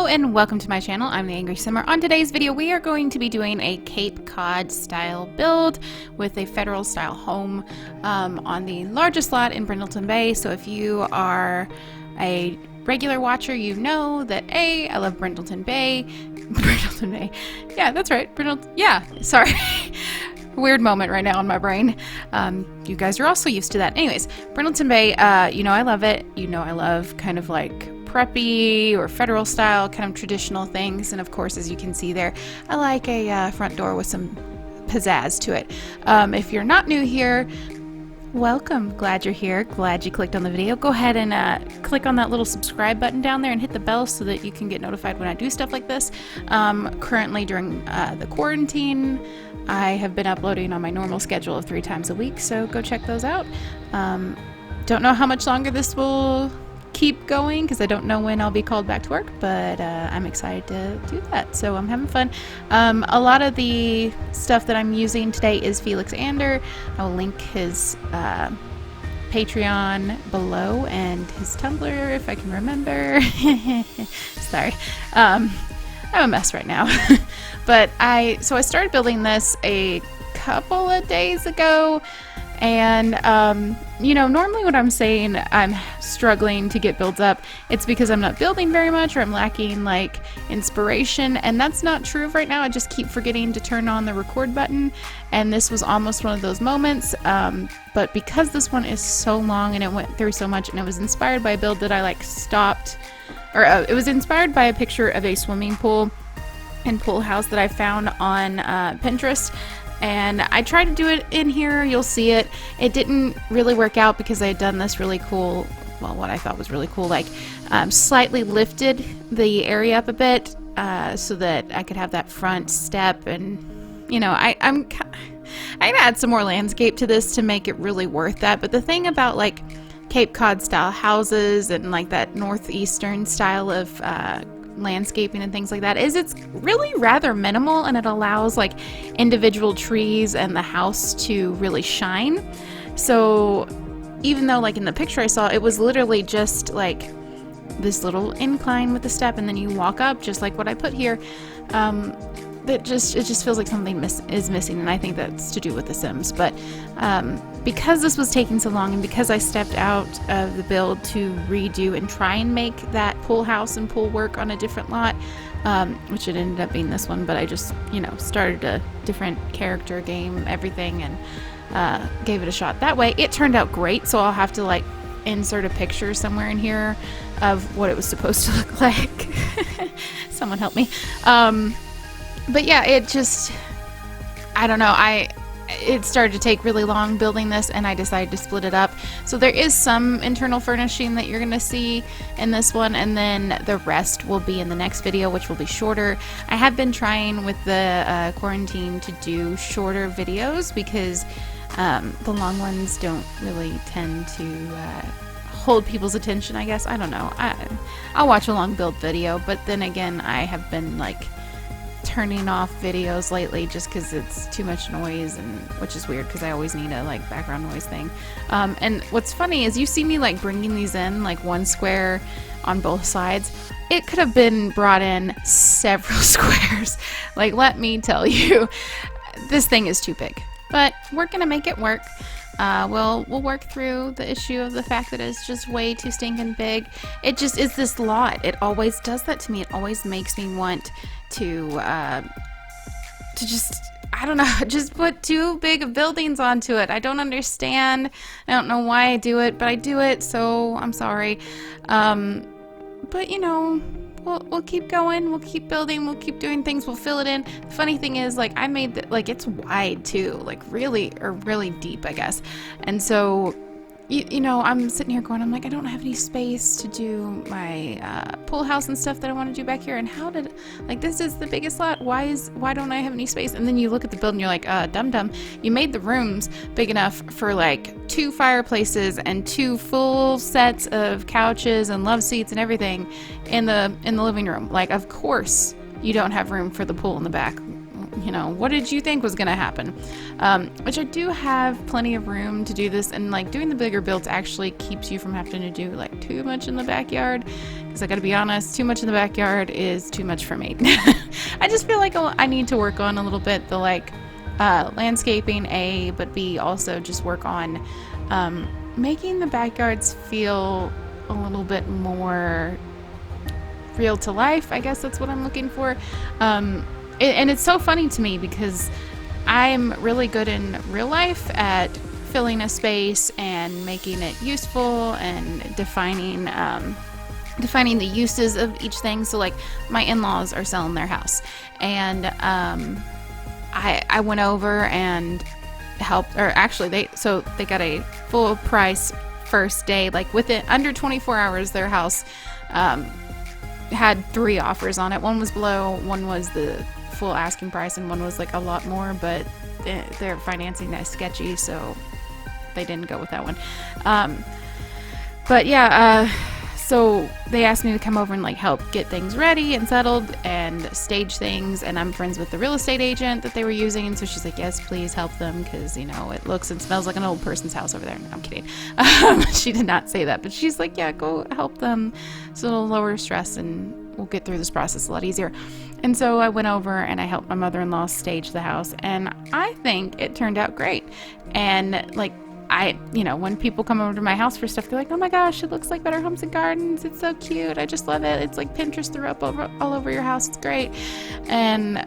and welcome to my channel. I'm the Angry Simmer. On today's video we are going to be doing a Cape Cod style build with a federal style home on the largest lot in Brindleton Bay. So if you are a regular watcher, you know that I love Brindleton Bay. Brindleton Bay. Yeah, that's right. Yeah, sorry. Weird moment right now in my brain. You guys are also used to that. Anyways, Brindleton Bay, you know I love it. You know I love kind of like preppy or federal style kind of traditional things, and of course, as you can see there, I like a front door with some pizzazz to it. If you're not new here, welcome. Glad you're here. Glad you clicked on the video. Go ahead and click on that little subscribe button down there and hit the bell so that you can get notified when I do stuff like this. Currently during the quarantine, I have been uploading on my normal schedule of 3 times a week, so go check those out. Don't know how much longer this will keep going because I don't know when I'll be called back to work, but I'm excited to do that, so I'm having fun. A lot of the stuff that I'm using today is Felix Ander. I'll link his Patreon below and his Tumblr if I can remember. Sorry, I'm a mess right now. But I started building this a couple of days ago, and you know, normally when I'm saying I'm struggling to get builds up, it's because I'm not building very much or I'm lacking like inspiration, and that's not true right now. I just keep forgetting to turn on the record button, and this was almost one of those moments. But because this one is so long and it went through so much, and it was inspired by a build that I like stopped, or it was inspired by a picture of a swimming pool and pool house that I found on Pinterest. And I tried to do it in here. You'll see it. It didn't really work out because I had done this really cool, well, what I thought was really cool, like slightly lifted the area up a bit so that I could have that front step. And you know, I'm gonna add some more landscape to this to make it really worth that. But the thing about like Cape Cod style houses and like that northeastern style of landscaping and things like that is it's really rather minimal, and it allows like individual trees and the house to really shine. So even though like in the picture I saw, it was literally just like this little incline with the step, and then you walk up just like what I put here. It just feels like something is missing, and I think that's to do with The Sims. But because this was taking so long, and because I stepped out of the build to redo and try and make that pool house and pool work on a different lot, which it ended up being this one, but I just, you know, started a different character game, everything, and gave it a shot that way. It turned out great, so I'll have to like insert a picture somewhere in here of what it was supposed to look like. Someone help me. But yeah, it just, I don't know, it started to take really long building this, and I decided to split it up. So there is some internal furnishing that you're going to see in this one, and then the rest will be in the next video, which will be shorter. I have been trying with the quarantine to do shorter videos because the long ones don't really tend to hold people's attention, I guess. I don't know. I'll watch a long build video, but then again, I have been like turning off videos lately just because it's too much noise, and which is weird because I always need a like background noise thing. And what's funny is you see me like bringing these in like one square on both sides. It could have been brought in several squares. Like, let me tell you, this thing is too big, but we're gonna make it work. We'll work through the issue of the fact that it's just way too stinking big. It just is this lot. It always does that to me. It always makes me want to just, I don't know, just put too big of buildings onto it. I don't understand. I don't know why I do it, but I do it, so I'm sorry. But you know, we'll keep going, we'll keep building, we'll keep doing things, we'll fill it in. The funny thing is, like, I made like it's wide too, like really deep, I guess. And so you know, I'm sitting here going, I'm like, I don't have any space to do my pool house and stuff that I want to do back here, and how did, like, this is the biggest lot, why don't I have any space? And then you look at the build and you're like, dum you made the rooms big enough for like 2 fireplaces and 2 full sets of couches and love seats and everything in the living room. Like, of course you don't have room for the pool in the back. you know, what did you think was going to happen? Which I do have plenty of room to do this, and like doing the bigger builds actually keeps you from having to do like too much in the backyard, because I gotta be honest, too much in the backyard is too much for me. I just feel like I need to work on a little bit the like landscaping, A, but B, also just work on making the backyards feel a little bit more real to life. I guess that's what I'm looking for. And it's so funny to me because I'm really good in real life at filling a space and making it useful and defining the uses of each thing. So like my in-laws are selling their house, and I went over and helped, or actually they got a full price first day, like within under 24 hours their house had 3 offers on it. One was below, one was the full asking price, and one was like a lot more, but their financing is sketchy, so they didn't go with that one. But yeah, so they asked me to come over and like help get things ready and settled and stage things, and I'm friends with the real estate agent that they were using, and so she's like, yes, please help them, because you know it looks and smells like an old person's house over there. No, I'm kidding. She did not say that, but she's like, yeah, go help them so it'll lower stress and we'll get through this process a lot easier. And so I went over and I helped my mother-in-law stage the house, and I think it turned out great. And like, when people come over to my house for stuff, they're like, oh my gosh, it looks like Better Homes and Gardens. It's so cute. I just love it. It's like Pinterest threw up all over your house. It's great. And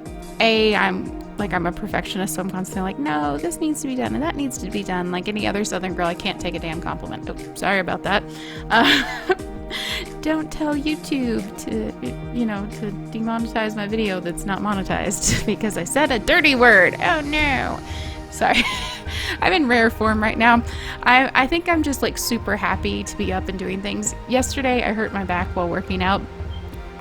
I'm a perfectionist, so I'm constantly like, no, this needs to be done and that needs to be done. Like any other Southern girl, I can't take a damn compliment. Oh, sorry about that. Don't tell YouTube to demonetize my video that's not monetized because I said a dirty word. Oh no. Sorry. I'm in rare form right now. I think I'm just like super happy to be up and doing things. Yesterday I hurt my back while working out,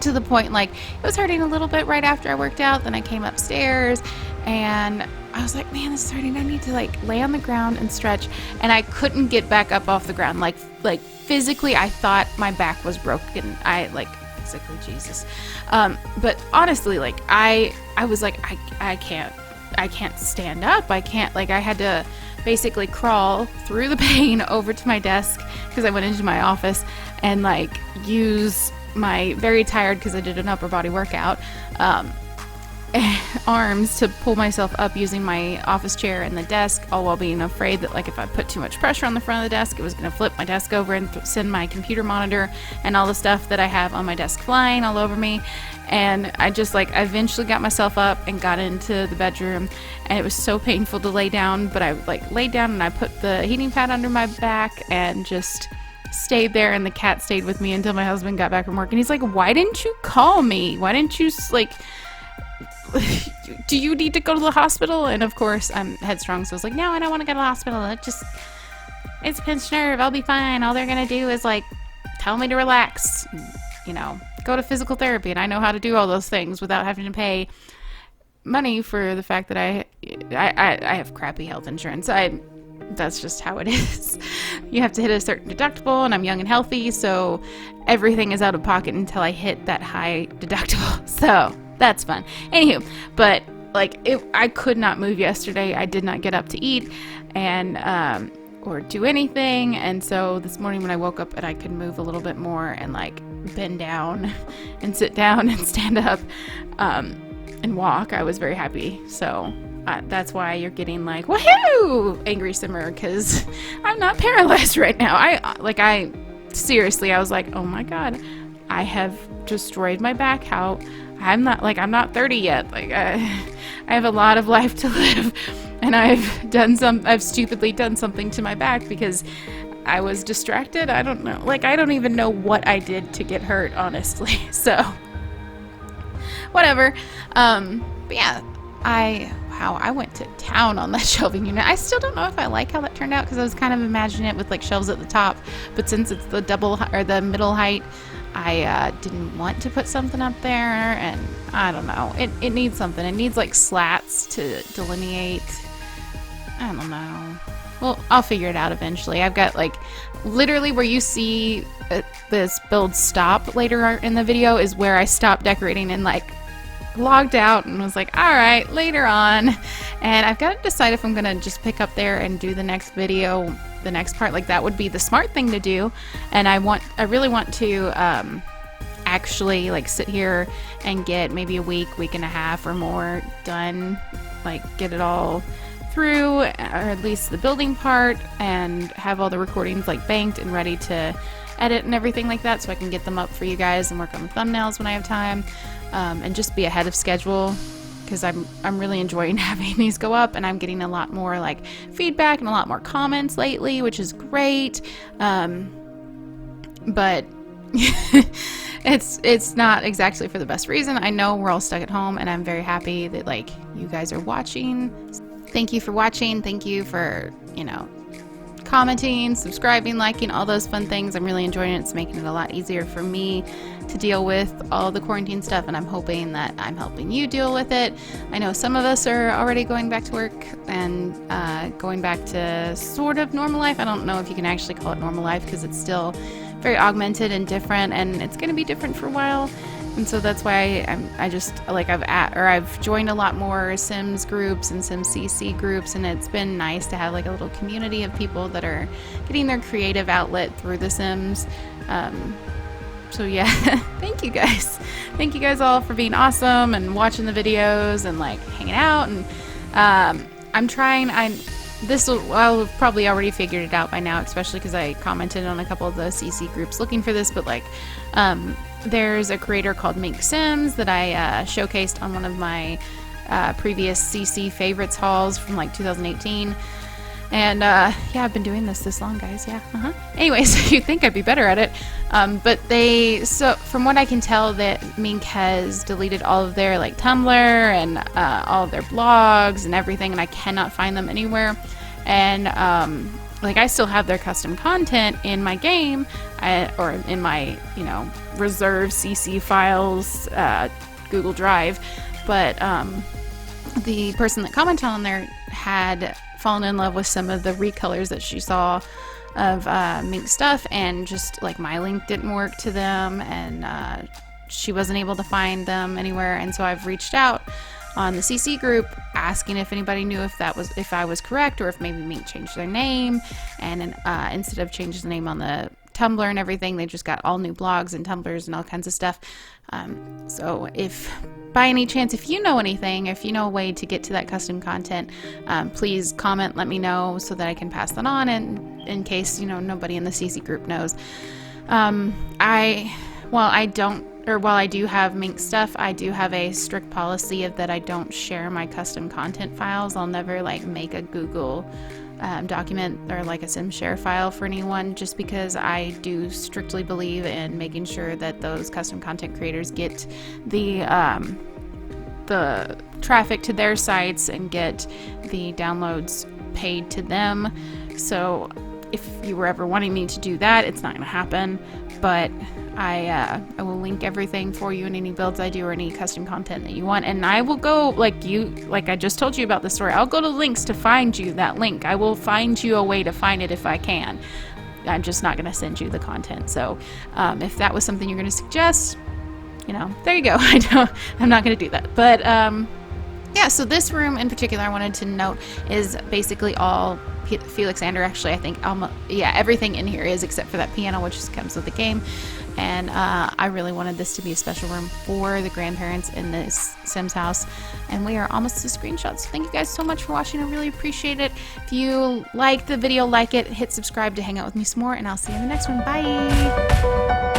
to the point like it was hurting a little bit right after I worked out. Then I came upstairs and I was like, man, this is hurting. I need to like lay on the ground and stretch, and I couldn't get back up off the ground. Like physically I thought my back was broken. Physically, Jesus. But honestly, like I was like, I can't stand up. I can't, like, I had to basically crawl through the pain over to my desk because I went into my office and like use my very tired, because I did an upper body workout, arms to pull myself up using my office chair and the desk, all while being afraid that like if I put too much pressure on the front of the desk, it was going to flip my desk over and send my computer monitor and all the stuff that I have on my desk flying all over me. And I just I eventually got myself up and got into the bedroom, and it was so painful to lay down, but I laid down and I put the heating pad under my back and just stayed there, and the cat stayed with me until my husband got back from work, and he's like, why didn't you call me? Why didn't you do you need to go to the hospital? And of course I'm headstrong, so I was like, no, I don't want to go to the hospital. It's a pinched nerve. I'll be fine. All they're gonna do is tell me to relax, go to physical therapy, and I know how to do all those things without having to pay money for the fact that I have crappy health insurance. That's just how it is. You have to hit a certain deductible, and I'm young and healthy, so everything is out of pocket until I hit that high deductible. So that's fun. Anywho, but I could not move yesterday. I did not get up to eat and or do anything, and so this morning when I woke up and I could move a little bit more and bend down and sit down and stand up and walk, I was very happy. So that's why you're getting woohoo angry simmer, because I'm not paralyzed right now. I seriously, I was like, oh my god, I have destroyed my back. How I'm not 30 yet. I have a lot of life to live, and I've stupidly done something to my back because I was distracted. I don't know. I don't even know what I did to get hurt, honestly. So whatever. But yeah, I went to town on that shelving unit. I still don't know if I like how that turned out, because I was kind of imagining it with shelves at the top, but since it's the the middle height, I didn't want to put something up there, and I don't know. It needs something. It needs slats to delineate. I don't know. Well, I'll figure it out eventually. I've got literally where you see this build stop later in the video is where I stopped decorating, and logged out and was like, all right, later on. And I've got to decide if I'm gonna just pick up there and do the next video, the next part. Like, that would be the smart thing to do. And I really want to actually like sit here and get maybe a week and a half or more done, like get it all through, or at least the building part, and have all the recordings like banked and ready to edit and everything like that, so I can get them up for you guys and work on the thumbnails when I have time, and just be ahead of schedule, because I'm really enjoying having these go up, and I'm getting a lot more like feedback and a lot more comments lately, which is great. But it's not exactly for the best reason. I know we're all stuck at home, and I'm very happy that like you guys are watching. Thank you for watching. Thank you for, you know, commenting, subscribing, liking, all those fun things. I'm really enjoying it. It's making it a lot easier for me to deal with all the quarantine stuff, and I'm hoping that I'm helping you deal with it. I know some of us are already going back to work and going back to sort of normal life. I don't know if you can actually call it normal life, because it's still very augmented and different, and it's going to be different for a while. And so that's why I've joined a lot more Sims groups and Sim CC groups, and it's been nice to have like a little community of people that are getting their creative outlet through the Sims. So yeah, thank you guys. Thank you guys all for being awesome and watching the videos and like hanging out. And I'll have probably already figured it out by now, especially because I commented on a couple of the CC groups looking for this, but like there's a creator called Mink Sims that I showcased on one of my previous CC favorites hauls from like 2018. And yeah, I've been doing this long, guys. Yeah. Anyways, you'd think I'd be better at it. But so from what I can tell, that Mink has deleted all of their like Tumblr and all of their blogs and everything, and I cannot find them anywhere. And like I still have their custom content in my game, or in my, you know, reserved CC files, Google Drive. But the person that commented on there had fallen in love with some of the recolors that she saw of Mink stuff, and just like my link didn't work to them, and she wasn't able to find them anywhere. And so I've reached out on the CC group asking if anybody knew if I was correct, or if maybe Mink changed their name, and instead of changing the name on the Tumblr and everything, they just got all new blogs and Tumblrs and all kinds of stuff. So if by any chance, if you know anything, if you know a way to get to that custom content, please comment, let me know, so that I can pass that on, and in case, you know, nobody in the CC group knows. While I do have Mink stuff, I do have a strict policy of that I don't share my custom content files. I'll never like make a Google document or like a Sim share file for anyone, just because I do strictly believe in making sure that those custom content creators get the traffic to their sites and get the downloads paid to them. So if you were ever wanting me to do that, it's not going to happen. But I will link everything for you in any builds I do, or any custom content that you want, and I will go, like I just told you about the story, I'll go to links to find you that link. I will find you a way to find it if I can. I'm just not going to send you the content. So if that was something you're going to suggest, you know, there you go. I'm not going to do that. But yeah, so this room in particular I wanted to note is basically all Felixander. Actually, I think everything in here is, except for that piano, which just comes with the game. And I really wanted this to be a special room for the grandparents in this Sims house. And we are almost to screenshots. So thank you guys so much for watching. I really appreciate it. If you like the video, like it, hit subscribe to hang out with me some more, and I'll see you in the next one. Bye!